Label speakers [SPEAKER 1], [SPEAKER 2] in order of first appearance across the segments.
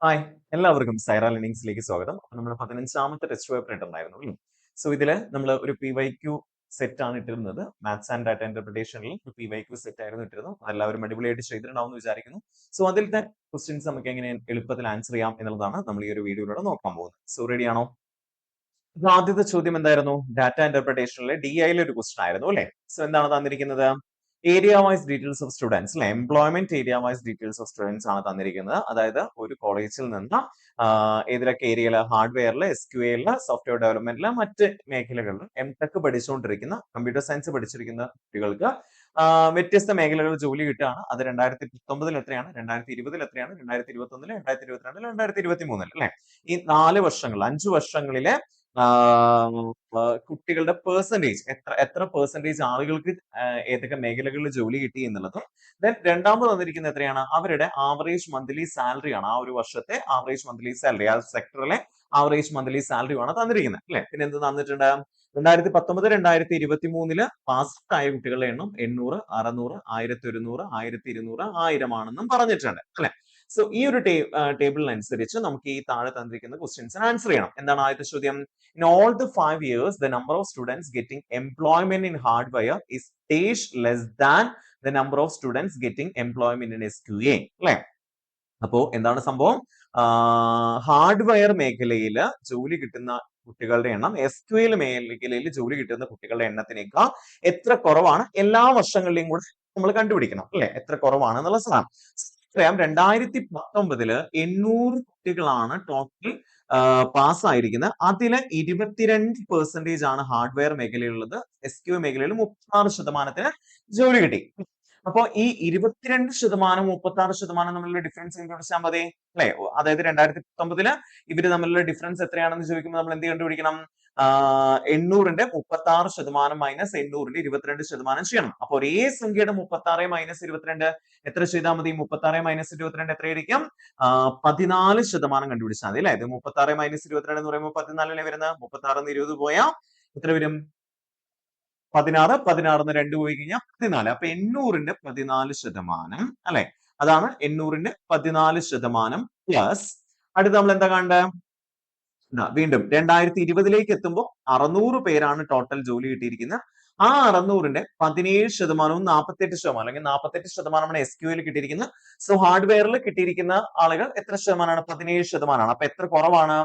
[SPEAKER 1] Hi, എല്ലാവർക്കും സൈറ ലേണിംഗ്സിലേക്ക് സ്വാഗതം. അപ്പൊ നമ്മൾ 15ാമത്തെ ടെസ്റ്റ് പേപ്പർ ഇട്ടുണ്ടായിരുന്നു അല്ലേ? സോ ഇതില് നമ്മൾ ഒരു PYQ സെറ്റ് ആണ് ഇട്ടിരുന്നത്. മാത്സ് ആൻഡ് ഡാറ്റ ഇന്റർപ്രിട്ടേഷനിൽ ഒരു PYQ സെറ്റ് ആയിരുന്നു ഇട്ടിരുന്നത്. എല്ലാവരും അടിപൊളിയായിട്ട് ചെയ്തിട്ടുണ്ടാവും എന്ന് വിചാരിക്കുന്നു. സോ അതിലത്തെ ക്വസ്റ്റ്യൻസ് നമുക്ക് എങ്ങനെ എളുപ്പത്തിൽ ആൻസർ ചെയ്യാം എന്നുള്ളതാണ് നമ്മൾ ഈ ഒരു വീഡിയോയിലൂടെ നോക്കാൻ പോകുന്നത്. സോ റെഡി ആണോ? അപ്പൊ ആദ്യത്തെ ചോദ്യം എന്തായിരുന്നു? ഡാറ്റ ഇന്റർപ്രിട്ടേഷനിലെ DIയിലെ ഒരു ക്വസ്റ്റൻ ആയിരുന്നു അല്ലേ? സോ എന്താണ് തന്നിരിക്കുന്നത്? Area wise details of students അല്ലെ, employment area wise details of students ആണ് തന്നിരിക്കുന്നത്. അതായത് ഒരു കോളേജിൽ നിന്ന് ഏതൊക്കെ ഏരിയയില്, ഹാർഡ്വെയറില്, SQL, സോഫ്റ്റ്വെയർ ഡെവലപ്മെന്റില്, മറ്റ് മേഖലകളിൽ MTech പഠിച്ചുകൊണ്ടിരിക്കുന്ന, കമ്പ്യൂട്ടർ സയൻസ് പഠിച്ചിരിക്കുന്ന കുട്ടികൾക്ക് വ്യത്യസ്ത മേഖലകളിൽ ജോലി കിട്ടുകയാണ്. അത് 2019 എത്രയാണ്, 2020 എത്രയാണ്, 2021, 2022, 2023 അല്ലെ? ഈ 4 വർഷങ്ങൾ, 5 വർഷങ്ങളിലെ കുട്ടികളുടെ പെർസെന്റേജ് എത്ര പെർസെന്റേജ് ആളുകൾക്ക് ഏതൊക്കെ മേഖലകളിൽ ജോലി കിട്ടി എന്നുള്ളതും, ദെൻ രണ്ടാമത് വന്നിരിക്കുന്നത് എത്രയാണ്, അവരുടെ ആവറേജ് മന്ത്ലി സാലറി ആണ്. ആ ഒരു വർഷത്തെ ആവറേജ് മന്ത്ലി സാലറി, ആ സെക്ടറിലെ ആവറേജ് മന്ത്ലി സാലറി ആണ് തന്നിരിക്കുന്നത് അല്ലെ? പിന്നെ എന്ത് തന്നിട്ടുണ്ട്? 2019, 2023 പാസ്സായ കുട്ടികളുടെ എണ്ണം 800, 600, 1100, 1200, 1000 ആണെന്നും പറഞ്ഞിട്ടുണ്ട് അല്ലെ? സോ ഈ ഒരു ടേബിളിനനുസരിച്ച് നമുക്ക് ഈ താഴെ തന്നിരിക്കുന്ന ക്വസ്റ്റ്യൻസിന് ആൻസർ ചെയ്യണം. എന്താണ് ആദ്യത്തെ ചോദ്യം? In all the 5 years, the number of students getting employment in hardware is stage less than the number of students getting employment in SQA. അല്ലെ? അപ്പോ എന്താണ് സംഭവം? ഹാർഡ്വെയർ മേഖലയിൽ ജോലി കിട്ടുന്ന കുട്ടികളുടെ എണ്ണം SQL മേഖലയിൽ ജോലി കിട്ടുന്ന കുട്ടികളുടെ എണ്ണത്തിനേക്കാൾ എത്ര കുറവാണ് എല്ലാ വർഷങ്ങളിലെയും കൂടെ നമ്മൾ കണ്ടുപിടിക്കണം അല്ലെ? എത്ര കുറവാണ് എന്നുള്ള സാധനം. അറിയാം, 2019 800 കുട്ടികളാണ് ടോട്ടൽ പാസ്സായിരിക്കുന്നത്. അതില് 22% ആണ് ഹാർഡ്വെയർ മേഖലയിലുള്ളത്. SQA മേഖലയിൽ 36% ജോലി കിട്ടി. അപ്പൊ ഈ 22% 36% തമ്മിലുള്ള ഡിഫറൻസ് കണ്ടുപിടിച്ചാൽ മതി അല്ലെ? അതായത് 2019 ഇവര് തമ്മിലുള്ള ഡിഫറൻസ് എത്രയാണെന്ന് ചോദിക്കുമ്പോൾ നമ്മൾ എന്ത് കണ്ടുപിടിക്കണം? 800ന്റെ 36% മൈനസ് 800ന്റെ 22% ചെയ്യണം. അപ്പൊ ഒരേ സംഖ്യയുടെ 36 മൈനസ് 22 എത്ര ചെയ്താൽ മതി? 36 മൈനസ് 22 എത്രയായിരിക്കും? 14% കണ്ടുപിടിച്ചാൽ മതി അല്ലെ? ഇത് 36 മൈനസ് 22 എന്ന് പറയുമ്പോൾ 14 അല്ലേ വരുന്നത്? 36 20 പോയാൽ എത്ര വരും? 16, 16 2 പോയി കഴിഞ്ഞാൽ 14. അപ്പൊ 800ന്റെ 14% അല്ലെ? അതാണ് 800ന്റെ 14% പ്ലസ് അടുത്ത് നമ്മൾ എന്താ കാണേണ്ടത്? വീണ്ടും 2020 എത്തുമ്പോൾ 600 പേരാണ് ടോട്ടൽ ജോലി കിട്ടിയിരിക്കുന്നത്. ആ 600ന്റെ 17%, 48% അല്ലെങ്കിൽ 48% SQL കിട്ടിയിരിക്കുന്നത്. സോ ഹാർഡ്വെയറിൽ കിട്ടിയിരിക്കുന്ന ആളുകൾ എത്ര ശതമാനമാണ്? 17%. അപ്പൊ എത്ര കുറവാണ്?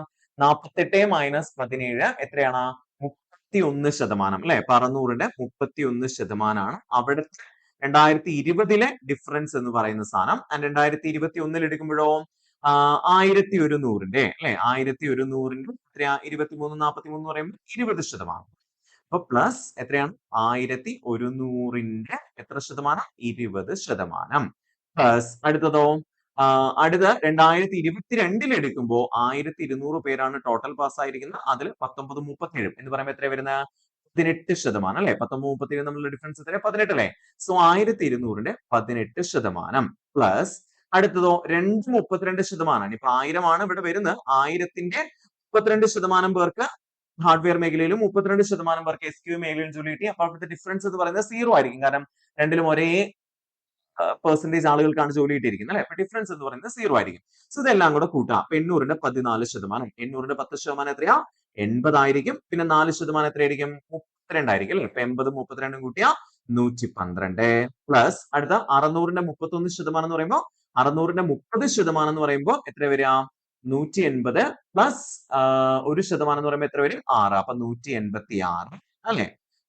[SPEAKER 1] 48 മൈനസ് 17 എത്രയാണ്? 31% അല്ലെ? 600ന്റെ 31% അവിടുത്തെ 2020 ഡിഫറൻസ് എന്ന് പറയുന്ന സാധനം. 2021 എടുക്കുമ്പോഴോ 1100ന്റെ അല്ലെ? 1100ന്റെ എത്രയാ? 23, 43 എന്ന് പറയുമ്പോൾ 20%. അപ്പൊ പ്ലസ് എത്രയാണ്? 1100ന്റെ എത്ര ശതമാനം? 20%. പ്ലസ് അടുത്തതോ? അടുത്ത 2022 എടുക്കുമ്പോൾ 1200 പേരാണ് ടോട്ടൽ പാസ്സായിരിക്കുന്നത്. അതിൽ 19, 37 എന്ന് പറയുമ്പോൾ എത്ര വരുന്നത്? 18% അല്ലെ? 19, 37 തമ്മിലുള്ള ഡിഫറൻസ് എത്ര? 18 അല്ലെ? സോ 1200ന്റെ 18% പ്ലസ് അടുത്തതോ 32%. ഇപ്പൊ 1000 ആണ് ഇവിടെ വരുന്നത്. 1000ന്റെ 32% പേർക്ക് ഹാർഡ്വെയർ മേഖലയിലും 32% പേർക്ക് SQA മേഖലയിലും ജോലി കിട്ടി. അപ്പൊ അവിടുത്തെ ഡിഫറൻസ് എന്ന് പറയുന്നത് 0 ആയിരിക്കും. കാരണം രണ്ടിലും ഒരേ പെർസെന്റേജ് ആളുകൾക്കാണ് ജോലി കിട്ടിയിരിക്കുന്നത് അല്ലെ? അപ്പൊ ഡിഫറൻസ് എന്ന് പറയുന്നത് 0 ആയിരിക്കും. സോ ഇതെല്ലാം കൂടെ കൂട്ടാം. അപ്പൊ 800ന്റെ 14%, 800ന്റെ 10% എത്രയാ? 80 ആയിരിക്കും. പിന്നെ 4% എത്രയായിരിക്കും? 32 ആയിരിക്കും അല്ലെ? അപ്പൊ 80, 32 കൂട്ടിയാ 112 പ്ലസ് അടുത്ത 600ന്റെ 31% എന്ന് പറയുമ്പോൾ 600ന്റെ 30% എന്ന് പറയുമ്പോൾ എത്ര വരിക? 180 പ്ലസ് 1% എന്ന് പറയുമ്പോൾ എത്ര വരും? 6. അപ്പൊ 186 അല്ലെ?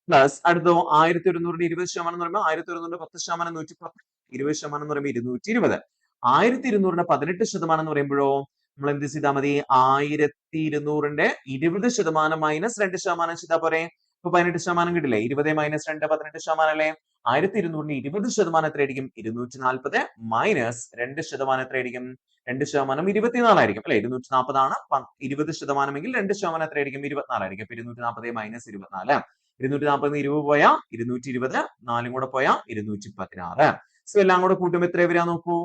[SPEAKER 1] പ്ലസ് അടുത്തോ 1100ന്റെ 20% എന്ന് പറയുമ്പോൾ 1100ന്റെ 10% 110, 20% എന്ന് പറയുമ്പോൾ 220. 1200ന്റെ 18% എന്ന് പറയുമ്പോഴോ നമ്മൾ എന്ത് ചെയ്താൽ മതി? 1200ന്റെ 20% മൈനസ് 2% ചെയ്താൽ പോരെ? ഇപ്പൊ 18% കിട്ടില്ലേ? 20 മൈനസ് 2 18% അല്ലേ? 1200ന്റെ 20% എത്രയായിരിക്കും? 240 മൈനസ് 2% എത്രയായിരിക്കും? 2% 24 ആയിരിക്കും അല്ലെ? 240 ആണ് 20% എങ്കിൽ 2% എത്രയായിരിക്കും? 24 ആയിരിക്കും. 240 മൈനസ് 24, 240 20 പോയാ 220, 4 കൂടെ പോയാ 216. സോ എല്ലാം കൂടെ കൂട്ടുമ്പോൾ എത്ര വരാ നോക്കൂ?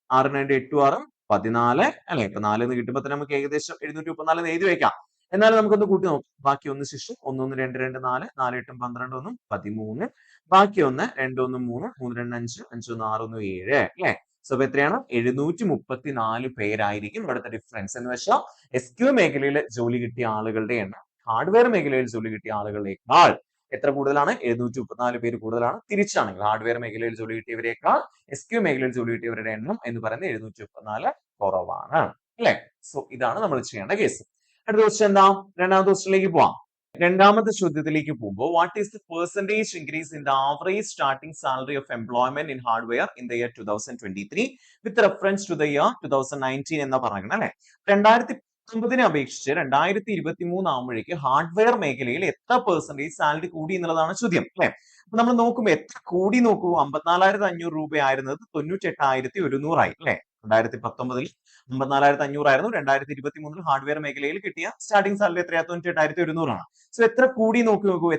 [SPEAKER 1] 6 2 8 6 14 അല്ലെ? ഇപ്പൊ 4 എന്ന് കിട്ടുമ്പോൾ തന്നെ നമുക്ക് ഏകദേശം 734 എന്ന് എഴുതി വെക്കാം. എന്നാലും നമുക്കൊന്ന് കൂട്ടി നോക്കാം. ബാക്കി ഒന്ന് ശിശു 1 1 2 2 4, 4 8 12 13, ബാക്കി ഒന്ന് 2 1 3, 3 2 5, 5 1 6 1 7 അല്ലെ? സോ അപ്പൊ എത്രയാണ് 734 പേരായിരിക്കും ഇവിടുത്തെ ഡിഫറൻസ് എന്ന് വെച്ചാൽ SQ മേഖലയിൽ ജോലി കിട്ടിയ ആളുകളുടെ എണ്ണം ഹാർഡ്വെയർ മേഖലയിൽ ജോലി കിട്ടിയ ആളുകളേക്കാൾ എത്ര കൂടുതലാണ്? 734 പേര് കൂടുതലാണ്. തിരിച്ചാണെങ്കിൽ ഹാർഡ്വെയർ മേഖലയിൽ ജോലി കിട്ടിയവരെക്കാൾ SQ മേഖലയിൽ ജോലി കിട്ടിയവരുടെ എണ്ണം എന്ന് പറയുന്നത് 734 കുറവാണ്. അല്ലെ? സോ ഇതാണ് നമ്മൾ ചെയ്യേണ്ട കേസ്. അടുത്ത ക്വസ്റ്റ്യൻ എന്താ? രണ്ടാമത്തെ ക്വസ്റ്റ്യനിലേക്ക് പോവാം. രണ്ടാമത്തെ ചോദ്യത്തിലേക്ക് പോകുമ്പോൾ what is the percentage increase in the average starting salary of employment in hardware in the year 2023 with reference to the year 2019 എന്ന് പറയുന്നത് അല്ലെ? 2019 അപേക്ഷിച്ച് 2023 ആകുമ്പോഴേക്ക് ഹാർഡ്വെയർ മേഖലയിൽ എത്ര പെർസെന്റേജ് സാലറി കൂടി എന്നുള്ളതാണ് ചോദ്യം അല്ലെ? അപ്പൊ നമ്മൾ നോക്കുമ്പോൾ എത്ര കൂടി നോക്കൂ, 54,500 രൂപയായിരുന്നത് 98,100 ആയി അല്ലെ? 2019 54,500 ആയിരുന്നു. 2023 ഹാർഡ്വെയർ മേഖലയിൽ കിട്ടിയ സ്റ്റാർട്ടിംഗ് സാലറി എത്രയാ? 98,100 ആണ്. സോ എത്ര കൂടി നോക്കൂ,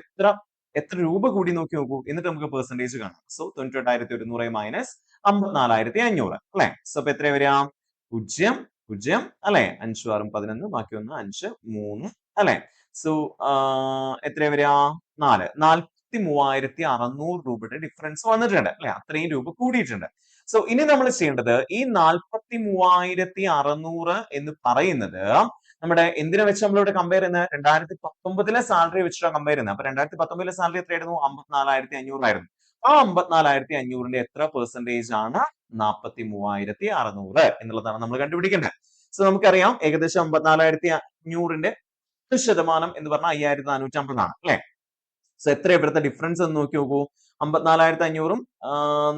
[SPEAKER 1] എത്ര രൂപ കൂടി നോക്കൂ, എന്നിട്ട് നമുക്ക് പെർസെന്റേജ് കാണാം. സോ 98,100 മൈനസ് 54,500 അല്ലെ? സോ അപ്പൊ എത്ര വരിക? 0 0 അല്ലെ? 5 6 11 ബാക്കി ഒന്ന് 5 3 അല്ലെ? സോ എത്ര വരിക? 4 43,600 രൂപയുടെ ഡിഫറൻസ് വന്നിട്ടുണ്ട് അല്ലെ? അത്രയും രൂപ കൂടിയിട്ടുണ്ട്. സോ ഇനി നമ്മൾ ചെയ്യേണ്ടത് ഈ 43,600 എന്ന് പറയുന്നത് നമ്മുടെ എന്തിനെ വെച്ച് നമ്മളിവിടെ കമ്പയർ ചെയ്യുന്നത്? 2019 സാലറി വെച്ചിട്ടാണ് കമ്പയർ ചെയ്യുന്നത്. അപ്പൊ 2019 സാലറി എത്രയായിരുന്നു? 54,500 ആയിരുന്നു. ആ 54,500ന്റെ എത്ര പെർസെന്റേജ് ആണ് 43,600 എന്നുള്ളതാണ് നമ്മൾ കണ്ടുപിടിക്കേണ്ടത്. സോ നമുക്കറിയാം ഏകദേശം 54,500ന്റെ 10% എന്ന് പറഞ്ഞാൽ 5,450 ആണ് അല്ലെ? സോ എത്ര ഇവിടുത്തെ ഡിഫറൻസ് എന്ന് നോക്കി നോക്കൂ. 54,500ഉം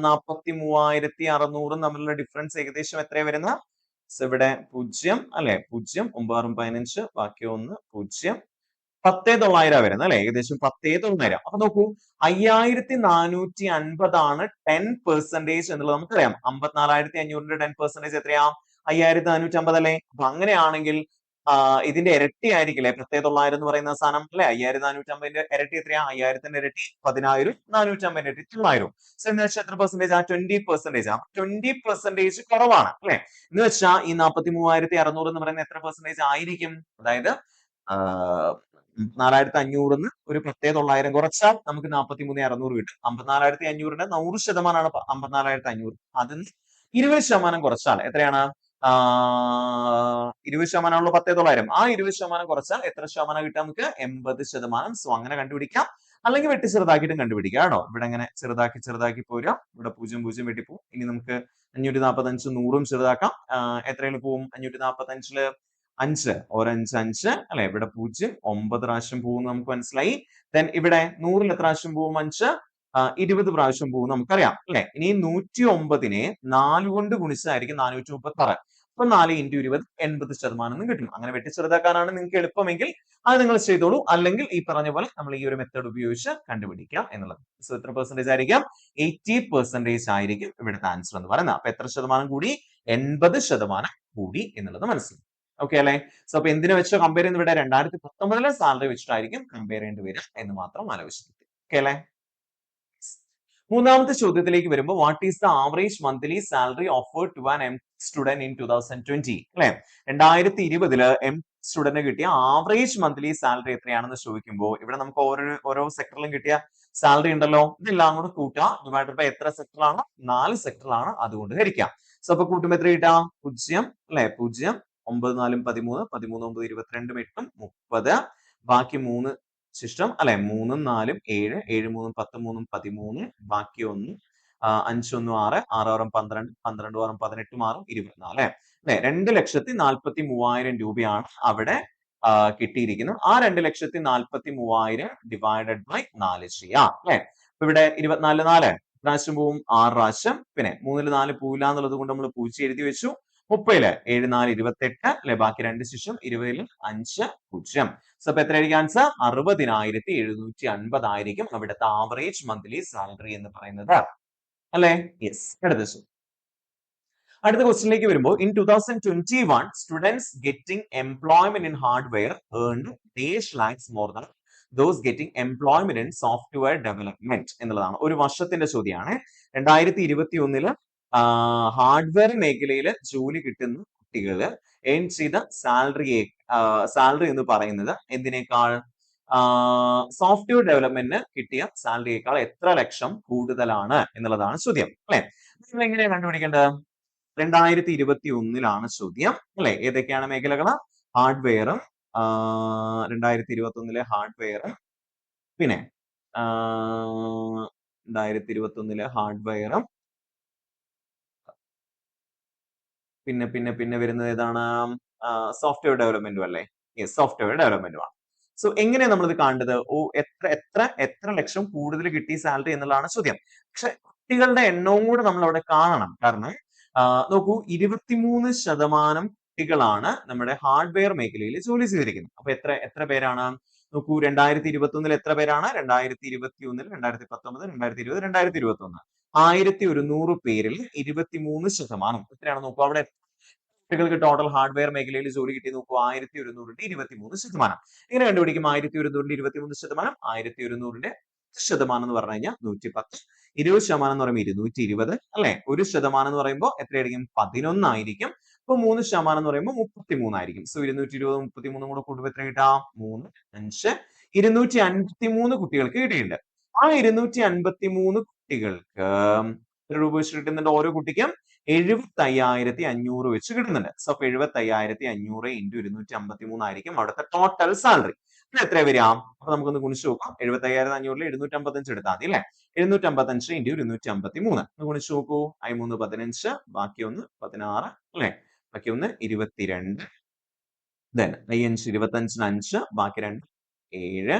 [SPEAKER 1] 43,600ഉം തമ്മിലുള്ള ഡിഫറൻസ് ഏകദേശം എത്രയാണ് വരുന്നത്? സോ ഇവിടെ 0 അല്ലെ? 0 9 15 ബാക്കി 1 0 10,900 വരുന്നത് അല്ലെ? ഏകദേശം 10,900. അപ്പൊ നോക്കൂ 5,450 ആണ് 10% എന്നുള്ളത് നമുക്കറിയാം. 54,500ന്റെ 10% എത്രയാ? 5,450 അല്ലെ? അപ്പൊ അങ്ങനെയാണെങ്കിൽ ഇതിന്റെ ഇരട്ടി ആയിരിക്കില്ലേ 10,900 എന്ന് പറയുന്ന സാധനം അല്ലെ? 5,450ന്റെ ഇരട്ടി എത്രയാ? 5,000ത്തിന്റെ ഇരട്ടി 10,000, 450ന്റെ ഇരട്ടി 900. സോ എന്ന് വെച്ചാൽ എത്ര പെർസെന്റേജ്? 20%. 20% കുറവാണ് അല്ലെ? എന്ന് വെച്ചാൽ ഈ 43,600 എന്ന് പറയുന്നത് എത്ര പെർസെന്റേജ് ആയിരിക്കും? അതായത് 4,500ന്ന് ഒരു 10,900 കുറച്ചാൽ നമുക്ക് 43,600 കിട്ടും. 54,500ന്റെ 100% ആണ് 54,500. അതിന് 20% കുറച്ചാൽ എത്രയാണ്? 20% ആണല്ലോ 10,900. ആ 20% കുറച്ചാൽ എത്ര ശതമാനം കിട്ടുക നമുക്ക്? 80%. സോ അങ്ങനെ കണ്ടുപിടിക്കാം. അല്ലെങ്കിൽ വെട്ടി ചെറുതാക്കിയിട്ടും കണ്ടുപിടിക്കാം കേട്ടോ. ഇവിടെ ഇങ്ങനെ ചെറുതാക്കി പോരുക. ഇവിടെ 0 0 വെട്ടിപ്പോവും. ഇനി നമുക്ക് 545 100ഉം ചെറുതാക്കാം. എത്രയിൽ പോവും? 545ല് 5 ഒരു 5 5 അല്ലെ? ഇവിടെ 0 9 പ്രാവശ്യം പോകും നമുക്ക് മനസ്സിലായി. ദെൻ ഇവിടെ 100ൽ എത്ര പ്രാവശ്യം പോവും? 5 20 പ്രാവശ്യം പോകും നമുക്കറിയാം അല്ലെ? ഇനി 109നെ 4 കൊണ്ട് ഗുണിച്ചതായിരിക്കും 436. അപ്പൊ 4 × 20 80% എന്ന് കിട്ടും. അങ്ങനെ വെട്ടി ചെറുതാക്കാനാണ് നിങ്ങൾക്ക് എളുപ്പമെങ്കിൽ അത് നിങ്ങൾ ചെയ്തോളൂ. അല്ലെങ്കിൽ ഈ പറഞ്ഞ പോലെ നമ്മൾ ഈ ഒരു മെത്തേഡ് ഉപയോഗിച്ച് കണ്ടുപിടിക്കാം എന്നുള്ളത്. സോ എത്ര പെർസെന്റേജ് ആയിരിക്കും? 80% ആയിരിക്കും ഇവിടുത്തെ ആൻസർ എന്ന് പറയുന്നത്. അപ്പൊ എത്ര ശതമാനം കൂടി? 80% കൂടി എന്നുള്ളത് മനസ്സിലായി. ഓക്കെ അല്ലെ? സോ അപ്പൊ എന്തിനെ വെച്ച് കമ്പയർ ചെയ്യുന്നത്? ഇവിടെ 2019 സാലറി വെച്ചിട്ടായിരിക്കും കമ്പയർ ചെയ്യേണ്ടി വരിക എന്ന് മാത്രം ആലോചിച്ചു. ഓക്കെ അല്ലെ? മൂന്നാമത്തെ ചോദ്യത്തിലേക്ക് വരുമ്പോൾ what is the average monthly salary offered to an M student in 2020 അല്ലെ? 2020 എം സ്റ്റുഡന്റ് കിട്ടിയ ആവറേജ് മന്ത്ലി സാലറി എത്രയാണെന്ന് ചോദിക്കുമ്പോൾ ഇവിടെ നമുക്ക് ഓരോ സെക്ടറിലും കിട്ടിയ സാലറി ഉണ്ടല്ലോ. ഇതെല്ലാം കൂടെ കൂട്ടുക. ഡിവൈഡഡ് ബൈ എത്ര സെക്ടറാണ്? 4 സെക്ടറിലാണ്. അതുകൊണ്ട് ഹരിക്കാം. സോ അപ്പൊ കൂട്ടുമ്പോൾ എത്ര കിട്ടാം? 0 അല്ലെ? 0 9 4 13 13 9 22 8 30 ബാക്കി 3 ശിഷ്ടം അല്ലെ? 3 4 7 7 3 10 3 13 ബാക്കി 1 5 1 6 6 6 12 12 6 18 6 24 അല്ലെ? 2,43,000 രൂപയാണ് അവിടെ കിട്ടിയിരിക്കുന്നത്. ആ 2,43,000 ഡിവൈഡഡ് ബൈ 4 ചെയ്യാം അല്ലെ? അപ്പൊ ഇവിടെ 24 4 പ്രാവശ്യം പോവും 6 പ്രാവശ്യം. പിന്നെ 3ൽ 4 പോവില്ല എന്നുള്ളത് കൊണ്ട് നമ്മൾ 0 എഴുതി വെച്ചു. 30ല് 7 4 28 അല്ലെ? ബാക്കി 2 ശിഷ്ടം 20ൽ 5 0. സോ അപ്പൊ എത്രയായിരിക്കും ആൻസർ? 60,750 ആയിരിക്കും അവിടുത്തെ ആവറേജ് മന്ത്ലി സാലറി എന്ന് പറയുന്നത് അല്ലെ? യെസ്. അടുത്ത ക്വസ്റ്റ്യനിലേക്ക് വരുമ്പോൾ in 2021 students getting employment in hardware earned lakhs more than those getting employment in software development എന്നുള്ളതാണ്. ഒരു വർഷത്തിന്റെ ചോദ്യമാണ്. 2021 ഹാർഡ്വെയർ മേഖലയിൽ ജോലി കിട്ടുന്ന കുട്ടികള് ഏൺ ചെയ്ത സാലറി എന്ന് പറയുന്നത് എന്തിനേക്കാൾ? സോഫ്റ്റ്വെയർ ഡെവലപ്മെന്റിന് കിട്ടിയ സാലറിയേക്കാൾ എത്ര ലക്ഷം കൂടുതലാണ് എന്നുള്ളതാണ് ചോദ്യം അല്ലെ? നിങ്ങൾ എങ്ങനെയാണ് കണ്ടുപിടിക്കേണ്ടത്? 2021 ചോദ്യം അല്ലെ? ഏതൊക്കെയാണ് മേഖലകൾ? ഹാർഡ്വെയറും 2021 ഹാർഡ്വെയർ, പിന്നെ 2021 ഹാർഡ്വെയറും, പിന്നെ വരുന്നത് ഏതാണ്? സോഫ്റ്റ്വെയർ ഡെവലപ്മെന്റും അല്ലേ? Yes, software ഡെവലപ്മെന്റുമാണ്. സോ എങ്ങനെയാണ് നമ്മളിത് കാണേണ്ടത്? ഓ, എത്ര ലക്ഷം കൂടുതൽ കിട്ടി സാലറി എന്നുള്ളതാണ് ചോദ്യം. പക്ഷെ കുട്ടികളുടെ എണ്ണവും കൂടെ നമ്മൾ അവിടെ കാണണം. കാരണം നോക്കൂ, 23% കുട്ടികളാണ് നമ്മുടെ ഹാർഡ്വെയർ മേഖലയിൽ ജോലി ചെയ്തിരിക്കുന്നത്. അപ്പൊ എത്ര പേരാണ്? നോക്കൂ, 2021 എത്ര പേരാണ്? 2021, 2019, 2020, 2021 1100 പേരിൽ 23%. എത്രയാണ് നോക്കൂ അവിടെ കുട്ടികൾക്ക് ടോട്ടൽ ഹാർഡ്വെയർ മേഖലയിൽ ജോലി കിട്ടി നോക്കൂ, 1100ന്റെ 23%. എങ്ങനെ കണ്ടുപിടിക്കും 1100ന്റെ 23%? 1100ന്റെ ശതമാനം എന്ന് പറഞ്ഞു കഴിഞ്ഞാൽ 110, 20% എന്ന് പറയുമ്പോൾ 220 അല്ലെ? 1% എന്ന് പറയുമ്പോൾ എത്രയായിരിക്കും? 11 ആയിരിക്കും. അപ്പൊ 3% എന്ന് പറയുമ്പോൾ 33 ആയിരിക്കും. സോ 220 33 കൂടെ കൂട്ടുമ്പോൾ എത്ര കിട്ടാം? 3, 5, 253 കുട്ടികൾക്ക് കിട്ടിയിട്ടുണ്ട്. ആ 253 കുട്ടികൾക്ക് എത്ര രൂപ വെച്ച് കിട്ടുന്നുണ്ട്? ഓരോ കുട്ടിക്കും 75,500 വെച്ച് കിട്ടുന്നുണ്ട്. സോ 75,500 ഇൻറ്റു 253 ആയിരിക്കും അവിടുത്തെ ടോട്ടൽ സാലറി. ഇത് എത്ര വരിക? അപ്പൊ നമുക്കൊന്ന് ഗുണിച്ച് നോക്കാം. 75,500 755 എടുത്താൽ മതി അല്ലെ? 755 ഇൻറ്റു 253 ഗുണിച്ച് നോക്കൂ. 3 15, ബാക്കി ഒന്ന് 16 അല്ലെ? ബാക്കി ഒന്ന് 22, then 5 25 5, ബാക്കി 2 7,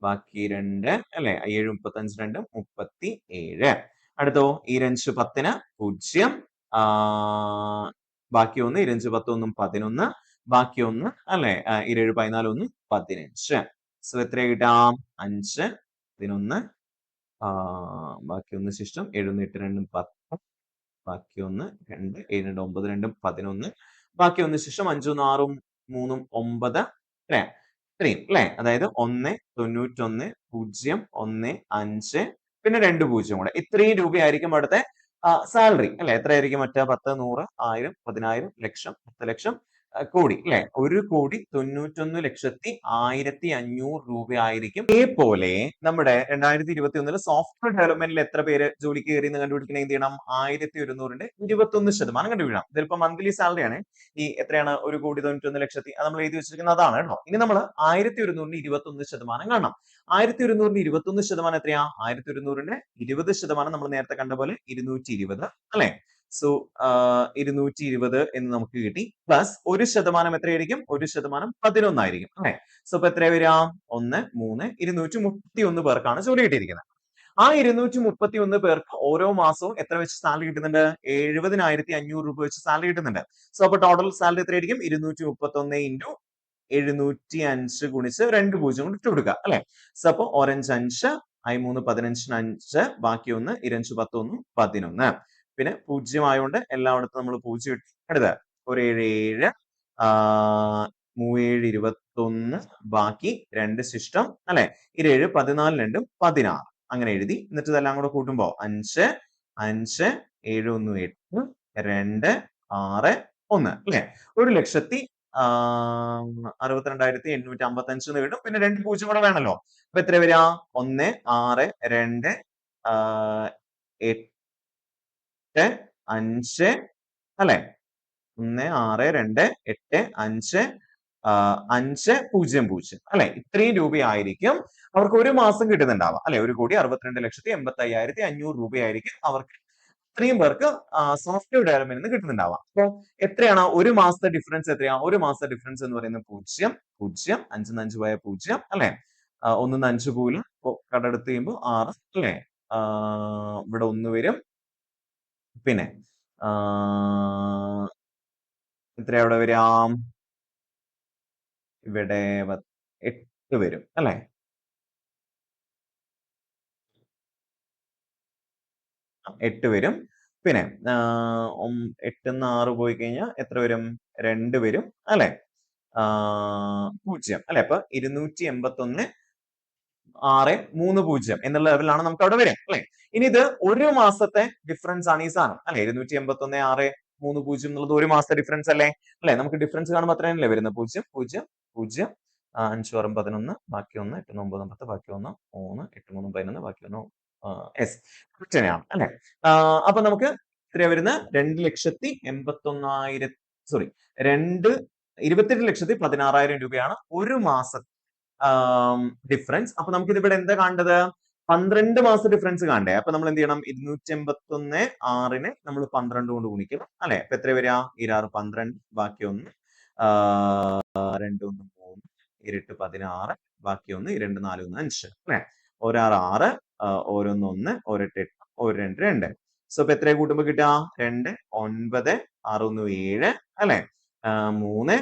[SPEAKER 1] ബാക്കി 2 അല്ലെ? 7 35 2 37. അടുത്തോ ഈ 5 10 0, ബാക്കി ഒന്ന് 25 10 1 11, ബാക്കി ഒന്ന് അല്ലെ? 7 14 1 15. സോ എത്ര കിട്ടാം? 5 11, ബാക്കി ഒന്ന് ശിഷ്ടം 7 8 2 10, ബാക്കി ഒന്ന് 2 7 2 9 2 11, ബാക്കി ഒന്ന് ശേഷം 5 1 6 3 9 അല്ലെ? ഇത്രയും അല്ലെ? അതായത് 1 91 0 1 5 പിന്നെ 2 0 കൂടെ, ഇത്രയും രൂപയായിരിക്കും അവിടുത്തെ സാലറി അല്ലെ? എത്രയായിരിക്കും? മറ്റേ 10 100 1000 10000 ലക്ഷം 10 ലക്ഷം കോടി അല്ലെ? 1,91,500,000 രൂപയായിരിക്കും. ഇതേപോലെ നമ്മുടെ 2021 സോഫ്റ്റ്വെയർ ഡെവലപ്മെന്റിൽ എത്ര പേര് ജോലിക്ക് കയറി എന്ന് കണ്ടുപിടിക്കണേ എന്ത് ചെയ്യണം? 1100ന്റെ 21% കണ്ടുപിടിക്കണം. ഇതിലിപ്പോ മന്ത്ലി സാലറി ആണ്. ഈ എത്രയാണ്? 1,91,00,000. അത് നമ്മൾ എഴുതി വെച്ചിരിക്കുന്നത് അതാണ് കേട്ടോ. ഇനി നമ്മൾ 1100ന്റെ 21% കാണണം. 1100ന്റെ 21% എത്രയാ? 1100ന്റെ 20% നമ്മൾ നേരത്തെ കണ്ട പോലെ 220 അല്ലെ? സോ 220 എന്ന് നമുക്ക് കിട്ടി. പ്ലസ് 1% എത്രയായിരിക്കും? 1% 11 ആയിരിക്കും അല്ലെ? സോ അപ്പൊ എത്ര വരിക? 1 3 231 പേർക്കാണ് ജോലി കിട്ടിയിരിക്കുന്നത്. ആ 231 പേർക്ക് ഓരോ മാസവും എത്ര വെച്ച് സാലറി കിട്ടുന്നുണ്ട്? 70,500 രൂപ വെച്ച് സാലറി കിട്ടുന്നുണ്ട്. സോ അപ്പൊ ടോട്ടൽ സാലറി എത്രയായിരിക്കും? 231 ഇൻറ്റു 705 ഗുണിച്ച് 2 0 കൊണ്ട് ഇട്ട് കൊടുക്കുക അല്ലെ? സോ അപ്പൊ 5 5, 3 15 5, ബാക്കി ഒന്ന് 2 10 1 11. പിന്നെ 0 ആയതുകൊണ്ട് എല്ലായിടത്തും നമ്മൾ 0 ഇട്ട് അടുത്ത 1 7 7, 3 7 21, ബാക്കി 2 ശിഷ്ടം അല്ലെ? 7 14 2 16 അങ്ങനെ എഴുതി. എന്നിട്ട് ഇതെല്ലാം കൂടെ കൂട്ടുമ്പോ 5 5 7 1 8 2 6 1 അല്ലെ? 1,62,855 എന്ന് കിട്ടും. പിന്നെ 2 0 കൂടെ വേണമല്ലോ. അപ്പൊ എത്ര വരിക? 1 6 2 8 5 അല്ലെ? 1 6 2 8 5 5 0 0 അല്ലെ? ഇത്രയും രൂപയായിരിക്കും അവർക്ക് ഒരു മാസം കിട്ടുന്നുണ്ടാവുക അല്ലെ? 1,62,85,500 രൂപയായിരിക്കും അവർക്ക് ഇത്രയും പേർക്ക് സോഫ്റ്റ്വെയർ ഡെവലപ്മെന്റ് കിട്ടുന്നുണ്ടാവുക. അപ്പൊ എത്രയാണ് ഒരു മാസത്തെ ഡിഫറൻസ്? എത്രയാ ഒരു മാസത്തെ ഡിഫറൻസ് എന്ന് പറയുന്നത്? 0 0 5 5 പോയ 0 അല്ലെ? 1 5 പോലും കടെടുത്ത് കഴിയുമ്പോൾ 6 അല്ലെ? ഇവിടെ 1 വരും. പിന്നെ എത്രയാ അവിടെ വരാം? ഇവിടെ 8 വരും അല്ലെ? 8 വരും. പിന്നെ 8 6 പോയി കഴിഞ്ഞാൽ എത്ര വരും? 2 വരും അല്ലെ? 0 അല്ലെ? അപ്പൊ 281 6 3 0 എന്നുള്ള ലെവലിലാണ് നമുക്ക് അവിടെ വരിക അല്ലെ? ഇനി ഇത് ഒരു മാസത്തെ ഡിഫറൻസ് ആണ് ഈ സാധനം അല്ലെ? 281 6 3 0 എന്നുള്ളത് ഒരു മാസത്തെ ഡിഫറൻസ് അല്ലേ? അല്ലെ? നമുക്ക് ഡിഫറൻസ് കാണുമ്പോൾ അത്രയല്ലേ വരുന്നത്? 0 0 0, 5 6 11, ബാക്കി 1 8 9 10, ബാക്കി 1 3 8 3 11, ബാക്കി 1 യെസ് തന്നെയാണ് അല്ലെ? അപ്പൊ നമുക്ക് എത്രയാ വരുന്നത്? 2,81,000 സോറി 28,16,000 രൂപയാണ് ഒരു മാസം ഡിഫറൻസ്. അപ്പൊ നമുക്ക് ഇത് ഇവിടെ എന്താ കാണേണ്ടത്? 12 മാസം ഡിഫറൻസ് കാണണ്ടേ? അപ്പൊ നമ്മൾ എന്ത് ചെയ്യണം? 281,6 നമ്മൾ 12 കൊണ്ട് ഗുണിക്കണം അല്ലെ? അപ്പൊ എത്ര വരിക? 26 12 ബാക്കി 1 2 1 3 2 16 ബാക്കി 1 2 4 1 5 അല്ലെ? 1 6 6 1 1 1 8 8 1 2 2. സോ ഇപ്പൊ എത്ര കൂട്ടുമ്പോ കിട്ടുക? 2 9 6 1 7 അല്ലെ? 3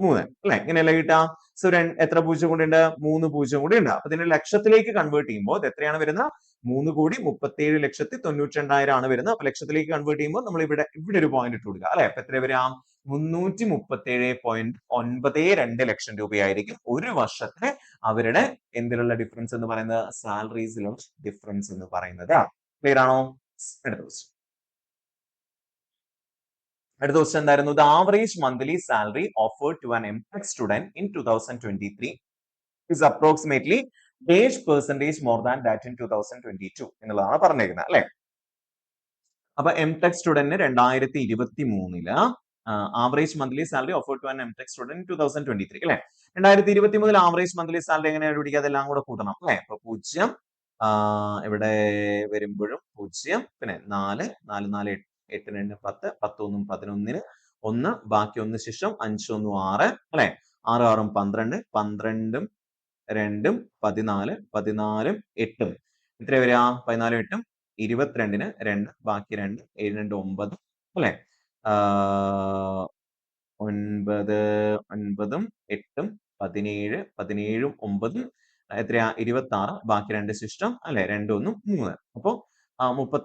[SPEAKER 1] 3 അല്ലെ? ഇങ്ങനെയല്ലേ കിട്ടുക? സോ എത്ര പൂജ്യം കൂടി ഉണ്ട്? 3 പൂജ്യം കൂടി ഉണ്ട്. അപ്പൊ ഇതിനെ ലക്ഷത്തിലേക്ക് കൺവേർട്ട് ചെയ്യുമ്പോൾ ഇത് എത്രയാണ് വരുന്നത്? 3,37,92,000 ആണ് വരുന്നത്. അപ്പൊ ലക്ഷത്തിലേക്ക് കൺവേർട്ട് ചെയ്യുമ്പോൾ നമ്മൾ ഇവിടെ ഒരു പോയിന്റ് ഇട്ട് കൊടുക്കുക അല്ലെ? അപ്പൊ എത്ര വരാം? 337.92 ലക്ഷം രൂപയായിരിക്കും ഒരു വർഷത്തെ അവരുടെ എന്തിലുള്ള ഡിഫറൻസ് എന്ന് പറയുന്നത്? സാലറീസിലുള്ള ഡിഫറൻസ് എന്ന് പറയുന്നത്. ക്ലിയർ ആണോ? അടുത്ത ക്വസ്റ്റ്യൻ എന്തായിരുന്നു? The average monthly salary offered to an MTech student in 2023 is approximately dash percentage more than that in 2022 എന്നുള്ളതാണ് പറഞ്ഞേക്കുന്നത് അല്ലെ? അപ്പൊ എംടെക് സ്റ്റുഡന്റിന് 2023 average monthly salary offered to an MTech student 2023 അല്ലെ? 2023 ആവറേജ് മന്ത്ലി സാലറി എങ്ങനെയാണ് പിടിക്കുക? അതെല്ലാം കൂടെ കൂട്ടണം അല്ലെ? അപ്പൊ 0 ഇവിടെ വരുമ്പോഴും 0 പിന്നെ 4 4 4 8 2 10 10 1 11 1 ബാക്കി 1 ശേഷം 5 1 6 അല്ലെ? 6 6 12 12 2 14 14 8 എത്ര വരിക? 14 8 22 2 ബാക്കി 2 7 2 9 അല്ലെ? 9 9 8 17 17 9 എത്രയാ? 26 ബാക്കി 2 ശിഷ്ടം അല്ലെ? 2 1 3 അപ്പൊ 30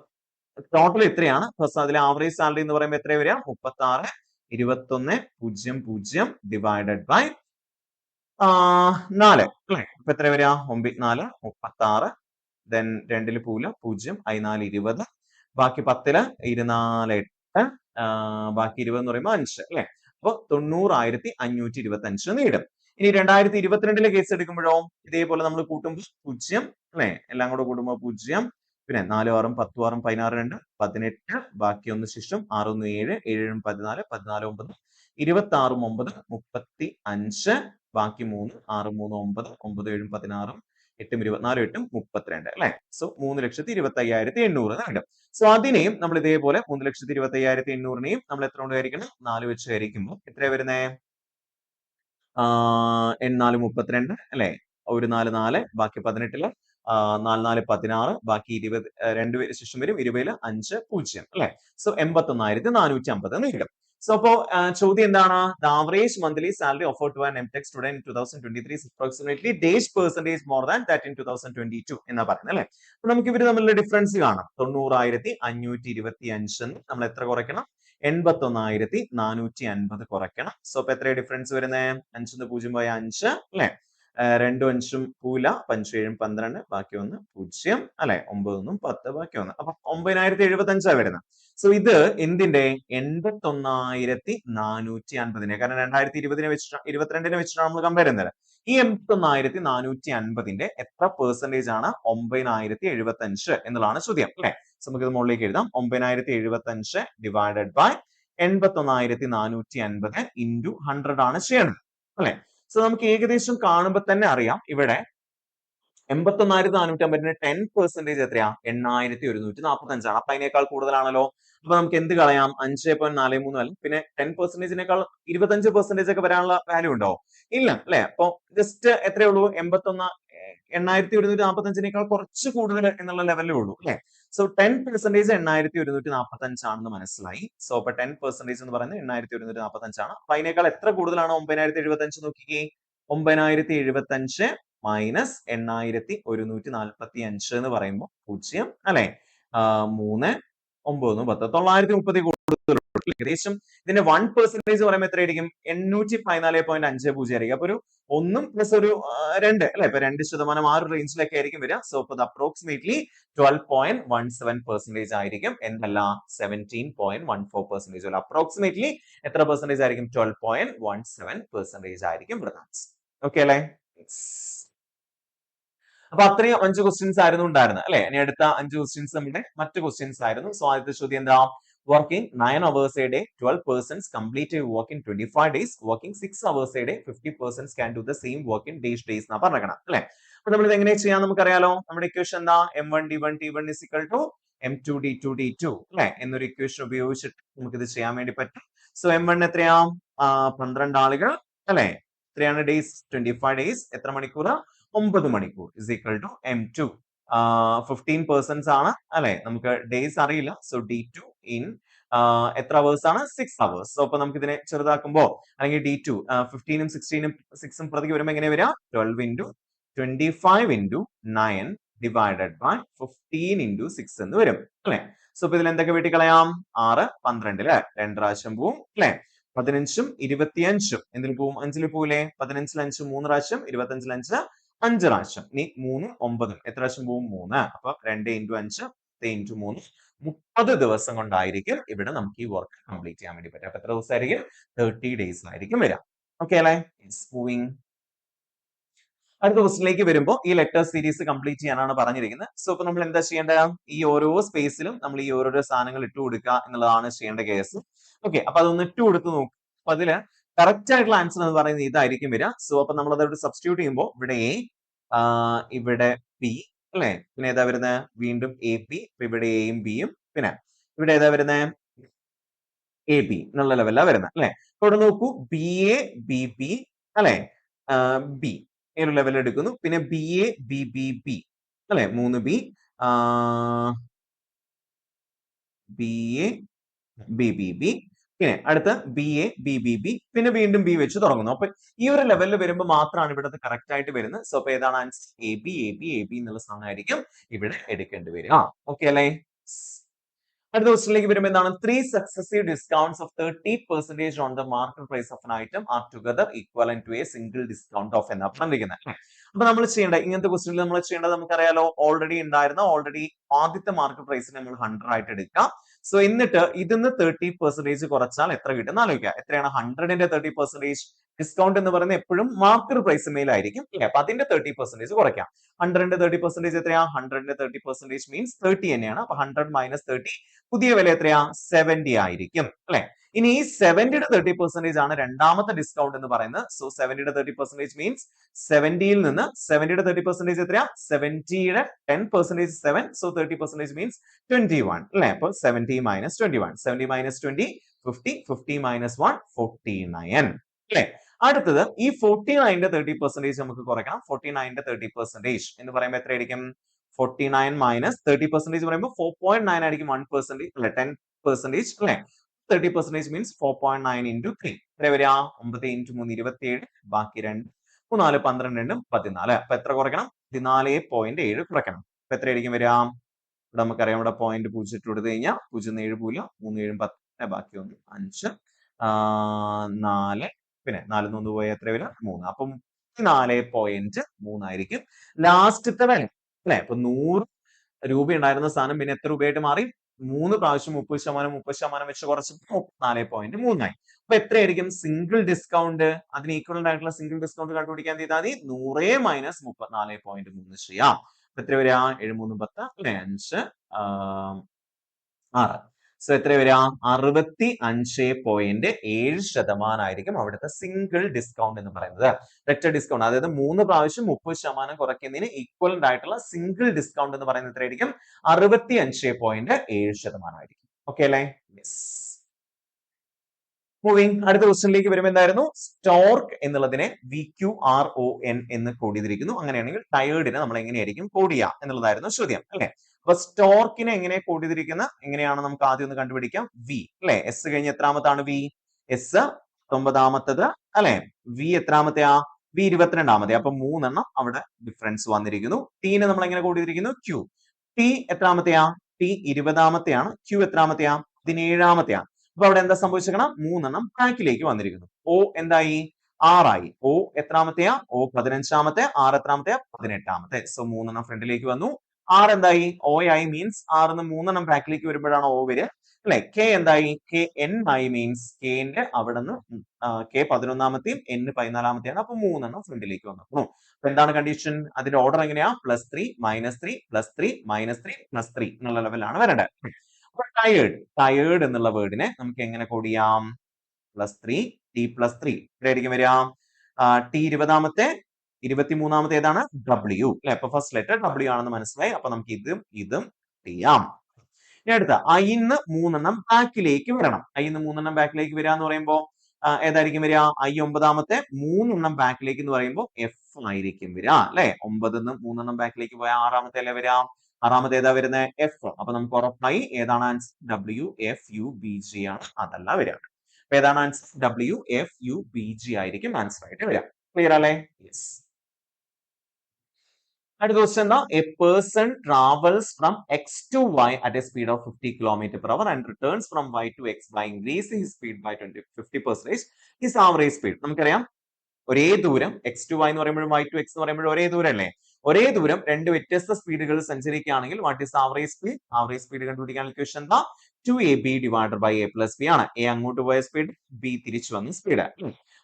[SPEAKER 1] ടോട്ടൽ എത്രയാണ്? പ്ലസ് അതിലെ ആവറേജ് സാലറി എന്ന് പറയുമ്പോൾ എത്ര വരിക? 36 21 0 0 ഡിവൈഡഡ് ബൈ 4 അല്ലെ? അപ്പൊ എത്ര വരിക? 9 4 36 ദെൻ 2 0 0 4 20 ബാക്കി 10 24 8 ബാക്കി 20 എന്ന് പറയുമ്പോൾ 5 അല്ലെ? അപ്പൊ 90,525 നേടും. ഇനി 2022 കേസ് എടുക്കുമ്പോഴോ ഇതേപോലെ നമ്മൾ കൂട്ടുമ്പോൾ 0 അല്ലെ? എല്ലാം കൂടെ കൂട്ടുമ്പോൾ 0 പിന്നെ 4 6 10 6 16 2 18 ബാക്കി 1 ശിഷ്ടം 6 1 7 7 14 14 9 26 9 35 ബാക്കി 3 6 3 9 9 7 16 8 24 8 32 അല്ലെ? സോ 3,25,800 നേടും. സോ അതിനെയും നമ്മൾ ഇതേപോലെ 3,25,800നെയും നമ്മൾ എത്ര കൊണ്ട് ഹരിക്കണം? 4 വെച്ച് ഹരിക്കുമ്പോൾ എത്ര വരുന്നേ? 4 32 അല്ലെ? 1 4 4 ബാക്കി 18 4 4 16 ബാക്കി 20 2 ശേഷം വരും 20 5 0 അല്ലെ? സോ 81,450 നേടും. സോ അപ്പോ ചോദ്യം എന്താണ്? The average monthly salary offered to an MTech student in 2023 is approximately dash percentage more than that in 2022 എന്നാ പറയുന്നത് അല്ലെ? അപ്പൊ നമുക്ക് ഇവര് തമ്മിലുള്ള ഡിഫറൻസ് കാണാം. 90,525 നമ്മൾ എത്ര കുറയ്ക്കണം? 81,450 കുറയ്ക്കണം. സോ അപ്പൊ എത്ര ഡിഫറൻസ് വരുന്നത്? 5 0 പോയ 5 അല്ലെ? 2 5 പൂല 5 7 12 ബാക്കി 1 0 അല്ലെ? 9 1 10 ബാക്കി 1 അപ്പൊ 9,075 വരുന്നത്. സോ ഇത് എന്തിന്റെ? 81,450 കാരണം 2020 വെച്ചിട്ട് 22 വെച്ചിട്ടാണ് നമ്മൾ കമ്പയർ ചെയ്യുന്നത്. ഈ 81,450 എത്ര പെർസെന്റേജ് ആണ്? 9,075 എന്നുള്ളതാണ് ചോദ്യം അല്ലെ? നമുക്ക് ഇത് മുകളിലേക്ക് എഴുതാം. 9,075 ഡിവൈഡഡ് ബൈ 81,450 ഇൻറ്റു 100 ആണ് ചെയ്യണത് അല്ലെ? സോ നമുക്ക് ഏകദേശം കാണുമ്പോൾ തന്നെ അറിയാം ഇവിടെ 81,450 10% എത്രയാ? 8,145 ആണ്. അപ്പൊ അതിനേക്കാൾ കൂടുതലാണല്ലോ. അപ്പൊ നമുക്ക് എന്ത് കളയാം? 5.43 അല്ല പിന്നെ 10%നേക്കാൾ 25% ഒക്കെ വരാനുള്ള വാല്യൂ ഉണ്ടോ? ഇല്ല അല്ലെ? അപ്പൊ ജസ്റ്റ് എത്രയേ ഉള്ളൂ? 8,145നേക്കാൾ കുറച്ച് കൂടുതൽ എന്നുള്ള ലെവലേ ഉള്ളൂ അല്ലെ? സോ 10% 8,145 ആണെന്ന് മനസ്സിലായി. സോ അപ്പൊ 10% എന്ന് പറയുന്നത് 8,145 ആണ്. അപ്പൊ അതിനേക്കാൾ എത്ര കൂടുതലാണ് 9,075 നോക്കിക്കേ? 9,075 മൈനസ് 8,145 എന്ന് പറയുമ്പോൾ 0 അല്ലെ? 3 9 10 930 കൂടുതൽ ഏകദേശം ഇതിന്റെ 1% പറയുമ്പോൾ എത്രയായിരിക്കും? 814.50 ആയിരിക്കും. അപ്പൊ ഒരു 1 പ്ലസ് ഒരു 2 അല്ലെ? ഇപ്പൊ 2% ആ ഒരു റേഞ്ചിലൊക്കെ ആയിരിക്കും വരിക. സോ അപ്പൊ അപ്രോക്സിമേറ്റ്ലി 12.17% ആയിരിക്കും. എന്തല്ല 17.14% അല്ല അപ്രോക്സിമേറ്റ്ലി എത്ര പെർസെന്റേജ് ആയിരിക്കും? 12.17% ആയിരിക്കും വരുന്നത്. ഓക്കെ അല്ലെ? അപ്പൊ അത്രയും 5 ക്വസ്റ്റ്യൻസ് ആയിരുന്നു ഉണ്ടായിരുന്നത് അല്ലെ. ഇനി അടുത്ത 5 ക്വസ്റ്റ്യൻസ് നമ്മുടെ മറ്റു ക്വസ്റ്റ്യൻസ് ആയിരുന്നു. സോ ആദ്യത്തെ ചോദ്യം എന്താ? Working 9 hours a day 12 persons complete a work in 25 days, working 6 hours a day 50 persons can do the same work in days എന്നാ പറഞ്ഞേക്കണം അല്ലെ. അപ്പൊ നമ്മൾ ഇത് എങ്ങനെ ചെയ്യാൻ നമുക്കറിയാലോ. നമ്മുടെ ഇക്വേഷൻ എന്താ? M1 D1 T1 is equal to M2 D2 D2 അല്ലെ എന്നൊരു ഇക്വേഷൻ ഉപയോഗിച്ചിട്ട് നമുക്ക് ഇത് ചെയ്യാൻ വേണ്ടി പറ്റും. സോ M1 എത്രയാ? 12 ആളുകൾ അല്ലെ. എത്രയാണ് ഡേയ്സ്? 25 ഡേയ്സ്. എത്ര മണിക്കൂർ? 9 മണിക്കൂർ is equal to M2 15 persons ആണ് അല്ലെ. നമുക്ക് ഡേയ്സ് അറിയില്ല. സോ D2 in എത്ര അവേഴ്സ് ആണ്? 6 hours. സോ അപ്പൊ നമുക്ക് ഇതിനെ ചെറുതാക്കുമ്പോ അല്ലെങ്കിൽ D2 15ഉം 16ഉം 6ഉം പ്രതിക്ക് വരുമ്പോൾ എങ്ങനെ വരിക? 12 into 25 into 9 divided by 15 into 6 എന്ന് വരും അല്ലെ. സോ അപ്പൊ ഇതിൽ എന്തൊക്കെ വെട്ടിക്കളയാം? 6 12 അല്ലെ. 2 പ്രാവശ്യം പോവും അല്ലെ. 15ഉം 25ഉം എന്തിൽ പോവും? 5ൽ പോവില്ലേ? 15ൽ 5 3 പ്രാവശ്യം, 25ൽ 5 5 പ്രാവശ്യം. ഇനി 3 9 എത്ര പ്രാവശ്യം പോവും? 3. അപ്പൊ 2 into 5 into 3 30 ദിവസം കൊണ്ടായിരിക്കും ഇവിടെ നമുക്ക് ഈ വർക്ക് കംപ്ലീറ്റ് ചെയ്യാൻ വേണ്ടി പറ്റും. അപ്പൊ എത്ര ദിവസമായിരിക്കും? 30 days ആയിരിക്കും വരിക. ഓക്കെ അല്ലെ? മൂവിങ് അടുത്ത ക്വസ്റ്റിലേക്ക് വരുമ്പോൾ ഈ ലെറ്റർ സീരീസ് കംപ്ലീറ്റ് ചെയ്യാനാണ് പറഞ്ഞിരിക്കുന്നത്. സോ ഇപ്പൊ നമ്മൾ എന്താ ചെയ്യേണ്ടത്? ഈ ഓരോ സ്പേസിലും നമ്മൾ ഈ ഓരോരോ സാധനങ്ങൾ ഇട്ട് കൊടുക്കുക എന്നുള്ളതാണ് ചെയ്യേണ്ട കേസ്. ഓക്കെ, അപ്പൊ അതൊന്ന് ഇട്ട് കൊടുത്ത് നോക്കും. അപ്പൊ അതില് കറക്റ്റ് ആയിട്ടുള്ള ആൻസർ എന്ന് പറയുന്നത് ഇതായിരിക്കും വരിക. സോ അപ്പൊ നമ്മൾ അതോട് സബ്സ്റ്റിറ്റ്യൂട്ട് ചെയ്യുമ്പോൾ ഇവിടെ എ, ഇവിടെ പി അല്ലെ. പിന്നെ ഏതാ വരുന്നത്? വീണ്ടും എ പി. ഇവിടെ എയും ബിയും. പിന്നെ ഇവിടെ ഏതാ വരുന്നത്? എ ബി എന്നുള്ള ലെവലിലാണ് വരുന്നത് അല്ലെ. അപ്പൊ ഇവിടെ നോക്കൂ, ബി എ ബി ബി അല്ലെ. ബി ഈ ഒരു ലെവൽ എടുക്കുന്നു. പിന്നെ B A B B B അല്ലെ. 3 B, B A B B B. പിന്നെ അടുത്ത B A B B B. പിന്നെ വീണ്ടും ബി വെച്ച് തുടങ്ങുന്നു. അപ്പൊ ഈ ഒരു ലെവലിൽ വരുമ്പോൾ മാത്രമാണ് ഇവിടെ കറക്റ്റ് ആയിട്ട് വരുന്നത്. സോ അപ്പൊ ഏതാണ് answer? A B A B A B എന്നുള്ള സാധനമായിരിക്കും ഇവിടെ എടുക്കേണ്ടി വരിക. ഓക്കെ അല്ലേ? അടുത്ത ക്വസ്റ്റിലേക്ക് വരുമ്പോൾ എന്താണ്? 3 successive discounts of 30% on the market price of an item are together equivalent to a single discount of എന്നാ പറഞ്ഞിരിക്കുന്നത്. അപ്പൊ നമ്മൾ ചെയ്യേണ്ട ഇങ്ങനത്തെ ക്വസ്റ്റിനിൽ നമ്മൾ ചെയ്യേണ്ടത് നമുക്കറിയാലോ. ഓൾറെഡി ആദ്യത്തെ മാർക്കറ്റ് പ്രൈസിനെ നമ്മൾ 100 ആയിട്ട് എടുക്കുക. സോ എന്നിട്ട് ഇതിന്ന് 30% കുറച്ചാൽ എത്ര കിട്ടും ആലോചിക്കുക. എത്രയാണ്? 100ന്റെ 30% ഡിസ്കൗണ്ട് എന്ന് പറയുന്നത് എപ്പോഴും മാർക്കറ്റ് പ്രൈസ് മേലായിരിക്കും അല്ലെ. അപ്പൊ അതിന്റെ 30% കുറയ്ക്കാം. 100ന്റെ 30% എത്രയാ? 100ന്റെ 30% മീൻസ് 30 തന്നെയാണ്. അപ്പൊ 100 മൈനസ് 30 പുതിയ വില എത്രയാ? 70 ആയിരിക്കും അല്ലെ. ഇനി ഈ 70യുടെ 30% ആണ് രണ്ടാമത്തെ ഡിസ്കൗണ്ട് എന്ന് പറയുന്നത്. സോ 70യുടെ 30% മീൻസ് 70യിൽ നിന്ന് 70യുടെ 30% എത്രയാ? 70യുടെ 10% 7. സോ 30% മീൻസ് 21 അല്ലെ. അപ്പൊ 70 മൈനസ് 21. 70 മൈനസ് 20 50. 50 മൈനസ് 1 49 അല്ലെ. അടുത്തത് ഈ 49ന്റെ 30% നമുക്ക് കുറയ്ക്കണം. 49ന്റെ 30% എന്ന് പറയുമ്പോൾ എത്രയായിരിക്കും? 49 മൈനസ് 30% പറയുമ്പോൾ 4.9 ആയിരിക്കും. 1% അല്ലെ, 10% അല്ലെ. 30% മീൻസ് 4.9 into 3 എത്ര വരിക? 9 into 3 27. ബാക്കി 2 3 4 12 14. അപ്പൊ എത്ര കുറയ്ക്കണം? 14.7 കുറയ്ക്കണം. അപ്പൊ എത്രയായിരിക്കും വരിക? ഇവിടെ നമുക്കറിയാം, ഇവിടെ പോയിന്റ് 0 ഇട്ട് കൊടുത്തു കഴിഞ്ഞാൽ 0 7 0 3 7 10 ബാക്കി 1 5 4 പിന്നെ 4 1 പോയ എത്ര വരിക? 3. അപ്പം 4.3 ആയിരിക്കും ലാസ്റ്റത്തെ വില അല്ലെ. അപ്പൊ 100 രൂപ ഉണ്ടായിരുന്ന സാധനം പിന്നെ എത്ര രൂപയായിട്ട് മാറി? 3 പ്രാവശ്യം 30% വെച്ച് കുറച്ചപ്പോൾ 4.3 ആയി. അപ്പൊ എത്രയായിരിക്കും സിംഗിൾ ഡിസ്കൗണ്ട്? അതിന് ഈക്വലന്റ് ആയിട്ടുള്ള സിംഗിൾ ഡിസ്കൗണ്ട് കണ്ടുപിടിക്കാൻ ചെയ്താൽ മതി 100 മൈനസ് 34.3 ചെയ്യാം. അപ്പൊ എത്ര വരിക? 7 3 10 അല്ലെ 5 6. സോ എത്ര വരിക? 65.7% ആയിരിക്കും അവിടുത്തെ സിംഗിൾ ഡിസ്കൗണ്ട് എന്ന് പറയുന്നത്. ഒറ്റ ഡിസ്കൗണ്ട്, അതായത് 3 പ്രാവശ്യം 30% കുറയ്ക്കുന്നതിന് ഈക്വലന്റ് ആയിട്ടുള്ള സിംഗിൾ ഡിസ്കൗണ്ട് എന്ന് പറയുന്നത് എത്രയായിരിക്കും? 65.7% ആയിരിക്കും. ഓക്കെ അല്ലേ? യെസ്. മൂവിങ് അടുത്ത ക്വസ്റ്റ്യനിലേക്ക് വരുമ്പോൾ എന്തായിരുന്നു? സ്റ്റോർക്ക് എന്നുള്ളതിനെ VQRON എന്ന് കോഡ് ചെയ്തിരിക്കുന്നു. അങ്ങനെയാണെങ്കിൽ ടയേർഡിനെ നമ്മൾ എങ്ങനെയായിരിക്കും കോഡ് ചെയ്യുക എന്നുള്ളതായിരുന്നു ചോദ്യം അല്ലെ. അപ്പൊ സ്റ്റോർക്കിനെ എങ്ങനെ കോഡ് ചെയ്തിരിക്കുന്ന എങ്ങനെയാണ് നമുക്ക് ആദ്യം ഒന്ന് കണ്ടുപിടിക്കാം. വി അല്ലെ. എസ് കഴിഞ്ഞ് എത്രാമത്താണ് വി? എസ് 9ാമത്തത് അല്ലെ. വി എത്രാമത്തെയാ? വി 22ാമത്തെ. അപ്പൊ 3 എണ്ണം അവിടെ ഡിഫറൻസ് വന്നിരിക്കുന്നു. ടീനെ നമ്മൾ എങ്ങനെ കോഡ് ചെയ്തിരിക്കുന്നു? ക്യൂ. ടി എത്രാമത്തെയാ? ടി 20ാമത്തെയാണ്. ക്യൂ എത്രാമത്തെയാ? 17ാമത്തെയാണ്. അപ്പൊ അവിടെ എന്താ സംഭവിച്ചേക്കണം? 3 എണ്ണം ബാക്കിലേക്ക് വന്നിരിക്കുന്നു. ഓ എന്തായി? 6 ആയി. ഓ എത്രാമത്തെയാ? ഓ 15ാമത്തെ. 6 എത്രാമത്തെയാ? 18ാമത്തെ. സോ 3 എണ്ണം ഫ്രണ്ടിലേക്ക് വന്നു. 6 എന്തായി? ഓ ആയി. മീൻസ് 6ന്ന് 3 എണ്ണം ബാക്കിലേക്ക് വരുമ്പോഴാണ് ഓ വരിക. അല്ലെ? കെ എന്തായി? കെ എൻ ആയി മീൻസ് കെന്റെ അവിടെ നിന്ന് കെ 11ാമത്തെയും എൻ 14ാമത്തെയാണ്. അപ്പൊ 3 ഫ്രണ്ടിലേക്ക് വന്നു. അപ്പൊ എന്താണ് കണ്ടീഷൻ? അതിന്റെ ഓർഡർ എങ്ങനെയാ? +3 -3 +3 -3 +3 എന്നുള്ള ലെവലാണ് വരേണ്ടത്. അപ്പൊ ടയേർഡ് എന്നുള്ള വേർഡിനെ നമുക്ക് എങ്ങനെ കോഡ് ചെയ്യാം? +3 t+3 എവിടെയായിരിക്കും വരിക? ടി 20ാമത്തെ 23ാമത്തെ ഏതാണ്? W അല്ലെ? അപ്പൊ ഫസ്റ്റ് ലെറ്റർ W ആണെന്ന് മനസ്സിലായി. അപ്പൊ നമുക്ക് ഇതും ചെയ്യാം. ഇനി അടുത്ത ഐന്ന് 3 ബാക്കിലേക്ക് വരണം. ഐന്ന് 3 ബാക്കിലേക്ക് വരിക എന്ന് പറയുമ്പോൾ ഏതായിരിക്കും വരിക? ഐ 9ാമത്തെ 3 ബാക്കിലേക്ക് എന്ന് പറയുമ്പോൾ എഫ് ആയിരിക്കും വരിക അല്ലെ? 9ന്ന് 3 ബാക്കിലേക്ക് പോയാൽ 6ാമത്തെ അല്ലേ വരിക? 6ാമത്തെ ഏതാ വരുന്നത്? എഫ്. അപ്പൊ നമുക്ക് ഉറപ്പായി ഏതാണ് ആൻസർ? WFUBG ആണ്, അതല്ല വരിക. അപ്പൊ ഏതാണ് ആൻസർ? WFUBG ആയിരിക്കും ആൻസർ ആയിട്ട് വരിക. ക്ലിയർ അല്ലേ? യെസ്. അടുത്ത ക്വസ്റ്റ്യൻ എന്താ? A person travels from X to Y at a speed of 50 km/h and returns from Y to X by increasing his speed by 50% his average speed. നമുക്കറിയാം ഒരേ ദൂരം X to Y എന്ന് പറയുമ്പോഴും Y to X എന്ന് പറയുമ്പോഴും ഒരേ ദൂരം അല്ലേ? ഒരേ ദൂരം രണ്ട് വ്യത്യസ്ത സ്പീഡുകൾ സഞ്ചരിക്കുകയാണെങ്കിൽ what is average speed? Average speed കണ്ടുപിടിക്കാൻ ഇക്വേഷൻ എന്താ? 2ab divided by a + b ആണ്. എ അങ്ങോട്ട് പോയ സ്പീഡ്, ബി തിരിച്ചു വന്ന സ്പീഡ്.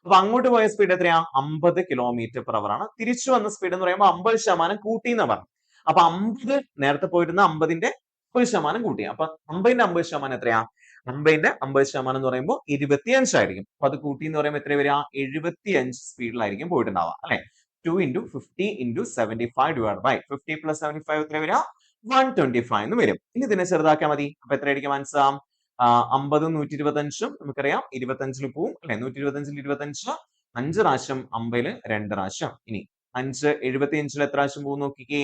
[SPEAKER 1] അപ്പൊ അങ്ങോട്ട് പോയ സ്പീഡ് എത്രയാ? 50 km/h ആണ്. തിരിച്ചു വന്ന സ്പീഡ് എന്ന് പറയുമ്പോൾ 50% കൂട്ടി എന്ന് പറഞ്ഞു. അപ്പൊ 50 നേരത്തെ പോയിരുന്ന 50ന്റെ 50% കൂട്ടി. അപ്പൊ 50ന്റെ 50% എത്രയാ? 50ന്റെ 50% എന്ന് പറയുമ്പോൾ 25 ആയിരിക്കും. അപ്പൊ അത് കൂട്ടി എന്ന് പറയുമ്പോൾ എത്ര വരിക? 75 സ്പീഡിലായിരിക്കും പോയിട്ടുണ്ടാവുക അല്ലെ? 2 × 50 × 75 ഡിവൈഡ് ബൈ 50 + 75 എത്ര വരിക? 125 എന്ന് വരും. ഇനി ഇതിനെ ചെറുതാക്കിയാൽ മതി. അപ്പൊ എത്രയായിരിക്കും ആൻസർ? 50 125 നമുക്കറിയാം 25ൽ പോവും അല്ലെ? 125ൽ 25 5 പ്രാവശ്യം 50ൽ 2 പ്രാവശ്യം. ഇനി 5 75ൽ എത്ര പ്രാവശ്യം പോകും നോക്കിക്കേ?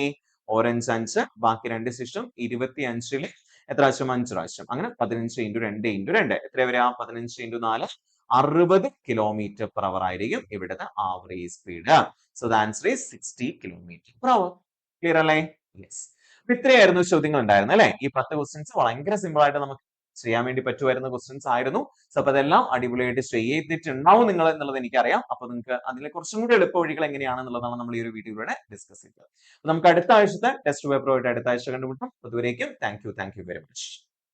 [SPEAKER 1] ഓരഞ്ച് 5 ബാക്കി 2 ശേഷം 25ൽ എത്ര പ്രാവശ്യം? 5 പ്രാവശ്യം. അങ്ങനെ 15 × 2 × 2 എത്ര വരിക? 15 × 4 60 km/h ആയിരിക്കും ഇവിടുത്തെ average speed. So the answer is 60 km/h. Clear അല്ലേ? യെസ്. ഇത്രയായിരുന്നു ചോദ്യങ്ങൾ ഉണ്ടായിരുന്നത് അല്ലെ? ഈ 10 ക്വസ്റ്റ്യൻസ് ഭയങ്കര സിമ്പിൾ ആയിട്ട് നമുക്ക് ചെയ്യാൻ വേണ്ടി പറ്റുമായിരുന്ന ക്വസ്റ്റ്യൻസ് ആയിരുന്നു. സോ അപ്പൊ അതെല്ലാം അടിപൊളിയായിട്ട് ചെയ്തിട്ടുണ്ടാവും നിങ്ങൾ എന്നുള്ളത് എനിക്കറിയാം. അപ്പൊ നിങ്ങൾക്ക് അതിലെ കുറച്ചും കൂടി എളുപ്പ വഴികൾ എങ്ങനെയാണെന്നുള്ളതാണ് നമ്മൾ ഈ ഒരു വീഡിയോയിലൂടെ ഡിസ്കസ് ചെയ്തത്. നമുക്ക് അടുത്ത ആഴ്ചത്തെ ടെസ്റ്റ് പേപ്പറുമായിട്ട് അടുത്ത ആഴ്ച കണ്ടുമുട്ടാം. അതുവരേക്കും താങ്ക് യു വെരി മച്ച്.